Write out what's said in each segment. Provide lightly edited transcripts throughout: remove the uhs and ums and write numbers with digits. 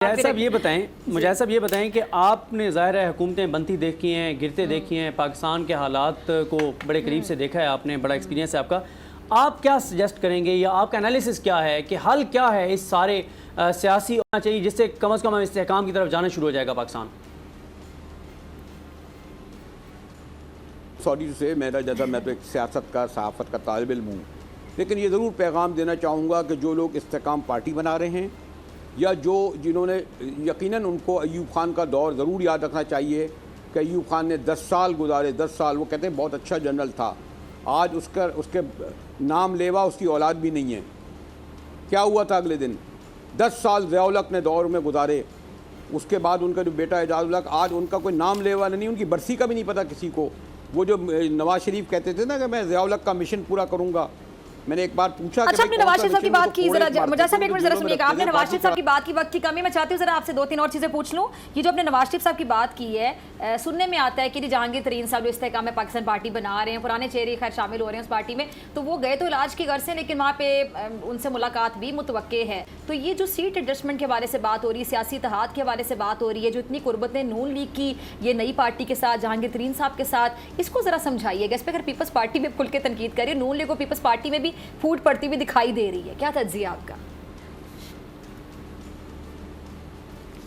मुझे साहब ये बताएं कि आपने ज़ाहिर है हुकूमतें बनती देखी हैं, गिरते देखी हैं, पाकिस्तान के हालात को बड़े करीब से देखा है आपने, बड़ा एक्सपीरियंस है आपका। आप क्या सजेस्ट करेंगे या आपका एनालिसिस क्या है कि हल क्या है इस सारे सियासी होना चाहिए जिससे कम अज़ कम हम इस्तेहकाम की तरफ जाना शुरू हो जाएगा पाकिस्तान? सॉरी से मेरा जैसा मैं तो एक सियासत का सहाफ़त का तालिब इल्म हूँ, लेकिन ये ज़रूर पैगाम देना चाहूँगा कि जो लोग इस्तेहकाम पार्टी बना रहे हैं या जिन्होंने यकीनन उनको अयूब खान का दौर ज़रूर याद रखना चाहिए कि अयूब खान ने 10 साल गुजारे, 10 साल। वो कहते हैं बहुत अच्छा जनरल था, आज उसके नाम लेवा उसकी औलाद भी नहीं है। क्या हुआ था अगले दिन? 10 साल ज़िया-उल हक ने दौर में गुजारे, उसके बाद उनका जो बेटा एजाज़ुल हक, आज उनका कोई नाम लेवा नहीं, उनकी बरसी का भी नहीं पता किसी को। वो जो नवाज शरीफ कहते थे ना कि मैं ज़िया-उल हक का मिशन पूरा करूँगा, मैंने एक बार पूछा। अच्छा, आपने नवाज शरीफ साहब की बात की, जरा मुजाहिद साहब एक मिनट जरा सुनिएगा। आपने नवाज शरीफ साहब की बात की, वक्त की कमी, मैं चाहती हूँ जरा आपसे 2-3 और चीजें पूछ लूँ। ये जो आपने नवाज शरीफ साहब की बात की है, सुनने में आता है कि जहांगीर तरीन साहब जो इस्तेहकाम में पाकिस्तान पार्टी बना रहे हैं, पुराने चेहरे खैर शामिल हो रहे हैं उस पार्टी में, तो वो गए तो इलाज की गर्ज से, लेकिन वहाँ पे उनसे मुलाकात भी मुतवक्के है। तो ये जो सीट एडजस्टमेंट के हवाले से बात हो रही है, सियासी इत्तेहाद के हवाले से बात हो रही है, जो इतनी कुर्बतें नून लीग की ये नई पार्टी के साथ, जहांगीर तरीन साहब के साथ, इसको जरा समझाइएगा। इस पर अगर पीपल्स पार्टी भी खुल के तनकीद करिए, नून लीग को पीपल्स पार्टी में भी फूट पड़ती हुई दिखाई दे रही है, क्या तज्जिया आपका?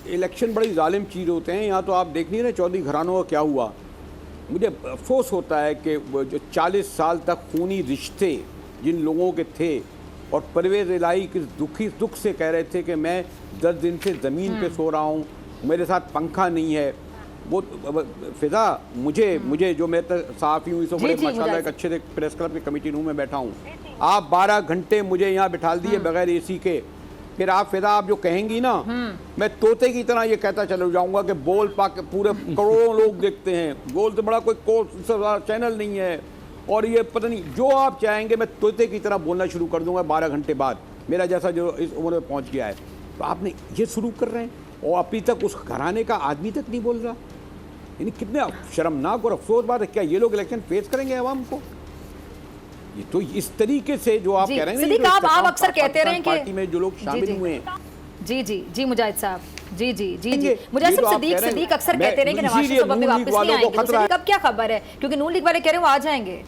इलेक्शन बड़ी जालिम चीज़ होते हैं। यहाँ तो आप देख नहीं रहे चौधरी घरानों का क्या हुआ। मुझे अफसोस होता है कि जो 40 साल तक खूनी रिश्ते जिन लोगों के थे, और परवेज़ इलाही किस दुख से कह रहे थे कि मैं 10 दिन से ज़मीन पे सो रहा हूँ, मेरे साथ पंखा नहीं है। वो फिजा मुझे जो मैं सहाफ़ी हूँ, इस बड़े माशाल्लाह एक अच्छे प्रेस क्लब के कमेटी रूम में बैठा हूँ, आप 12 घंटे मुझे यहाँ बिठा दिए बगैर एसी के, फिर आप फिजा आप जो कहेंगी ना, मैं तोते की तरह ये कहता चला जाऊँगा कि बोल पा के पूरे करोड़ों लोग देखते हैं, बोल तो बड़ा कोई चैनल नहीं है, और ये पता नहीं जो आप चाहेंगे मैं तोते की तरह बोलना शुरू कर दूँगा 12 घंटे बाद, मेरा जैसा जो इस उम्र में पहुँच गया है। तो आपने ये शुरू कर रहे हैं और अभी तक उस घराने का आदमी तक नहीं बोल रहा। यानी कितने शर्मनाक और अफसोस बात है। क्या ये लोग इलेक्शन फेस करेंगे अवाम को? ये तो इस तरीके से जो आप कह रहे हैं, सिद्दीक आप अक्सर कहते रहे हैं कि पार्टी में जो लोग शामिल हुए हैं, जी मुजाहिद साहब, जी मुजाहिद साहब, सिद्दीक अक्सर कहते रहे कि नवाज शरीफ साहब वापस नहीं आएंगे, तो सिद्दीक अब क्या खबर है? क्योंकि नून लीग वाले कह रहे हैं वो आ जाएंगे।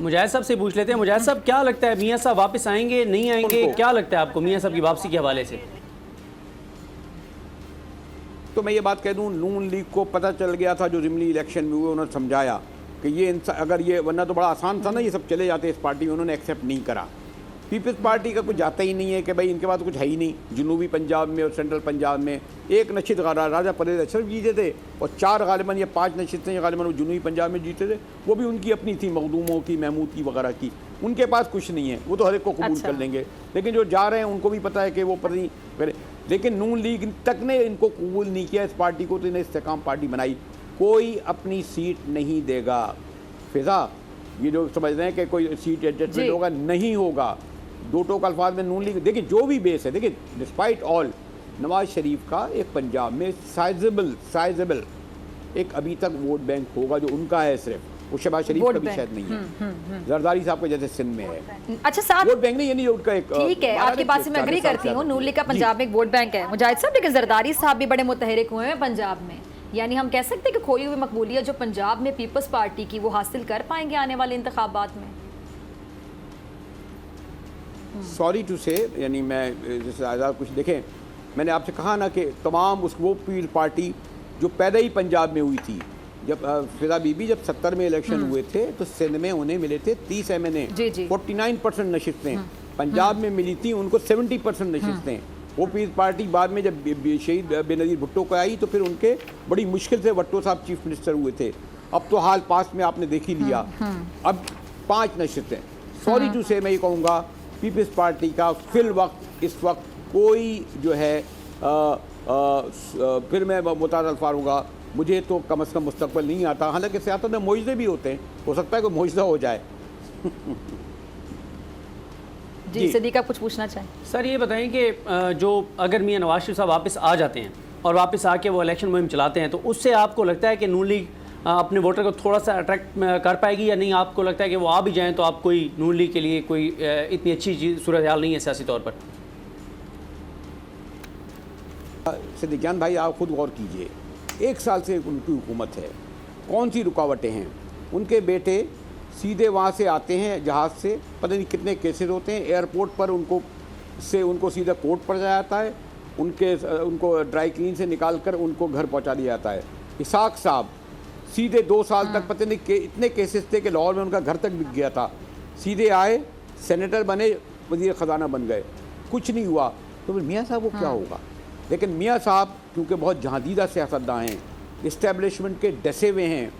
मुजाहिद साहब से पूछ लेते हैं। मुजाहिद साहब, क्या लगता है मियां साहब वापस आएंगे, नहीं आएंगे? क्या लगता है आपको मियां साहब की वापसी के हवाले से? तो मैं ये बात कह दूं, नून लीग को पता चल गया था जो ज़िमनी इलेक्शन में हुए, उन्होंने समझाया कि ये अगर ये, वरना तो बड़ा आसान था ना, ये सब चले जाते इस पार्टी में, उन्होंने एक्सेप्ट नहीं करा। पीपल्स पार्टी का कुछ जाता ही नहीं है कि भाई इनके पास कुछ है ही नहीं। जनूबी पंजाब में और सेंट्रल पंजाब में एक नशित राजा परवेज़ अशरफ जीते थे, और 4 गालिबन या 5 नशिस्तें गालिबन वो जनूबी पंजाब में जीते थे, वो भी उनकी अपनी थी, मखदूमों की, महमूद की वगैरह की। उनके पास कुछ नहीं है, वो तो हर एक को कबूल कर लेंगे, लेकिन जो जा रहे हैं उनको भी पता है कि वो पता नहीं करे। लेकिन नून लीग तक ने इनको कबूल नहीं किया, इस पार्टी को, तो इन्हें इस्तेहकाम पार्टी बनाई। कोई अपनी सीट नहीं देगा फिजा, ये जो समझ रहे हैं कि कोई सीट एडजस्टमेंट होगा, नहीं होगा। 2 टोक अल्फाज में नून लीग, देखिए जो भी बेस है, देखिए डिस्पाइट ऑल, नवाज शरीफ का एक पंजाब में साइजेबल एक अभी तक वोट बैंक होगा जो उनका है, सिर्फ वो शहबाज शरीफ का भी शायद नहीं है, जरदारी साहब के जैसे सिंध में है। अच्छा साहब, वोट बैंक नहीं, यानी उनका एक, ठीक है, आपकी बात से मैं एग्री करती हूँ, नून लीग का पंजाब में एक वोट बैंक है मुजाहिद साहब, लेकिन जरदारी साहब भी बड़े मुतहरिक हुए हैं पंजाब में। यानी हम कह सकते हैं कि खोई हुई मकबूलियत जो पंजाब में पीपल्स पार्टी की, वो हासिल कर पाएंगे आने वाले इंतखाबात में? सॉरी टू से, यानी मैं जैसे आज़ाद कुछ देखें, मैंने आपसे कहा ना कि तमाम वो पीपल्स पार्टी जो पैदा ही पंजाब में हुई थी, जब फिजा बीबी जब 70 में इलेक्शन हुए थे तो सिंध में उन्हें मिले थे 30 MNA, 49% नशिस्तें पंजाब में मिली थी उनको, 70% नशिस्तें। वो पीपल्स पार्टी बाद में जब शहीद बेनज़ीर भुट्टो को आई तो फिर उनके बड़ी मुश्किल से भुट्टो साहब चीफ मिनिस्टर हुए थे। अब तो हाल पास में आपने देख ही लिया, अब 5 नशिस्तें। सॉरी टू से मैं ये कहूँगा, पीपल्स पार्टी का फिल वक्त इस वक्त कोई जो है फिर मैं मुताद अल्फाज होगा, मुझे तो कम अज़ कम मुस्तक़बिल नहीं आता। हालांकि सियासत में मुआवजे भी होते हैं, हो सकता है कोई मुआवजा हो जाए। जी सिद्दीक, आप कुछ पूछना चाहें? सर ये बताएं कि जो अगर मियां नवाज शरीफ साहब वापस आ जाते हैं और वापस आके वो इलेक्शन मुहिम चलाते हैं, तो उससे आपको लगता है कि नून लीग अपने वोटर को थोड़ा सा अट्रैक्ट कर पाएगी, या नहीं आपको लगता है कि वो आ भी जाएँ तो आप कोई नून लीग के लिए कोई इतनी अच्छी सूरत हाल नहीं है सियासी तौर पर? सिद्दीकियान भाई आप खुद गौर कीजिए, 1 साल से उनकी हुकूमत है, कौन सी रुकावटें हैं? उनके बेटे सीधे वहाँ से आते हैं जहाज़ से, पता नहीं कितने केसेस होते हैं, एयरपोर्ट पर उनको सीधा कोर्ट पर जाया जाता है, उनको ड्राई क्लीन से निकाल कर उनको घर पहुँचा दिया जाता है। इसाक साहब सीधे 2 साल तक पता नहीं इतने केसेस थे कि लाहौर में उनका घर तक बिक गया था, सीधे आए, सेनेटर बने, वज़ीर ख़जाना बन गए, कुछ नहीं हुआ। तो फिर मियाँ साहब को क्या होगा? लेकिन मियाँ साहब क्योंकि बहुत जहादीदा सियासतदान हैं, इस्टेब्लिशमेंट के डसे हुए हैं,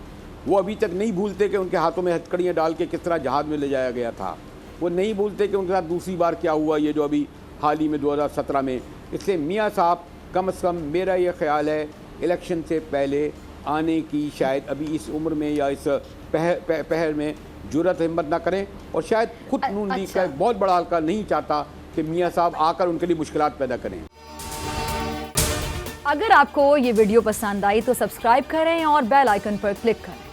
वो अभी तक नहीं भूलते कि उनके हाथों में हथकड़ियाँ डाल के किस तरह जहाज़ में ले जाया गया था। वो नहीं भूलते कि उनके साथ दूसरी बार क्या हुआ, ये जो अभी हाल ही में 2017 में। इसलिए मियाँ साहब कम से कम मेरा ये ख्याल है इलेक्शन से पहले आने की शायद अभी इस उम्र में या इस पहर में जुर्रत हिम्मत ना करें, और शायद खुद नून लीग का एक बहुत बड़ा हल्का नहीं चाहता कि मियाँ साहब आकर उनके लिए मुश्किलात पैदा करें। अगर आपको ये वीडियो पसंद आई तो सब्सक्राइब करें और बेल आइकन पर क्लिक करें।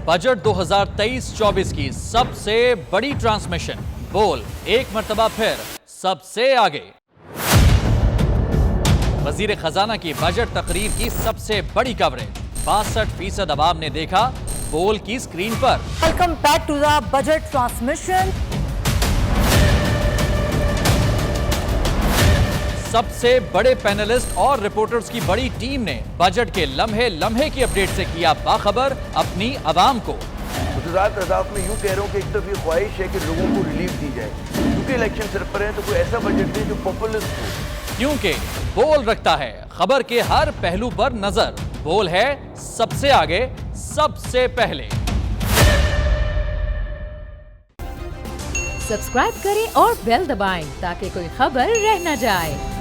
बजट 2023-24 की सबसे बड़ी ट्रांसमिशन बोल एक मर्तबा फिर सबसे आगे। वजीर खजाना की बजट तकरीर की सबसे बड़ी कवरेज 62% अवाम ने देखा बोल की स्क्रीन पर। Welcome back to the budget transmission. सबसे बड़े पैनलिस्ट और रिपोर्टर्स की बड़ी टीम ने बजट के लम्हे लम्हे की अपडेट से किया बाखबर अपनी आवाम को। गुजरात रज़ाक में यूँ कह रहा हूँ कि एक तरफ ये ख्वाहिश है कि लोगों को रिलीफ दी जाए, क्योंकि इलेक्शन सर पर है, तो कोई ऐसा बजट दे जो पॉपुलिस्ट हो। क्योंकि बोल रखता है खबर के हर पहलू पर नजर, बोल है सबसे आगे सबसे पहले। सब्सक्राइब करें और बेल दबाएं ताकि कोई खबर रह न जाए।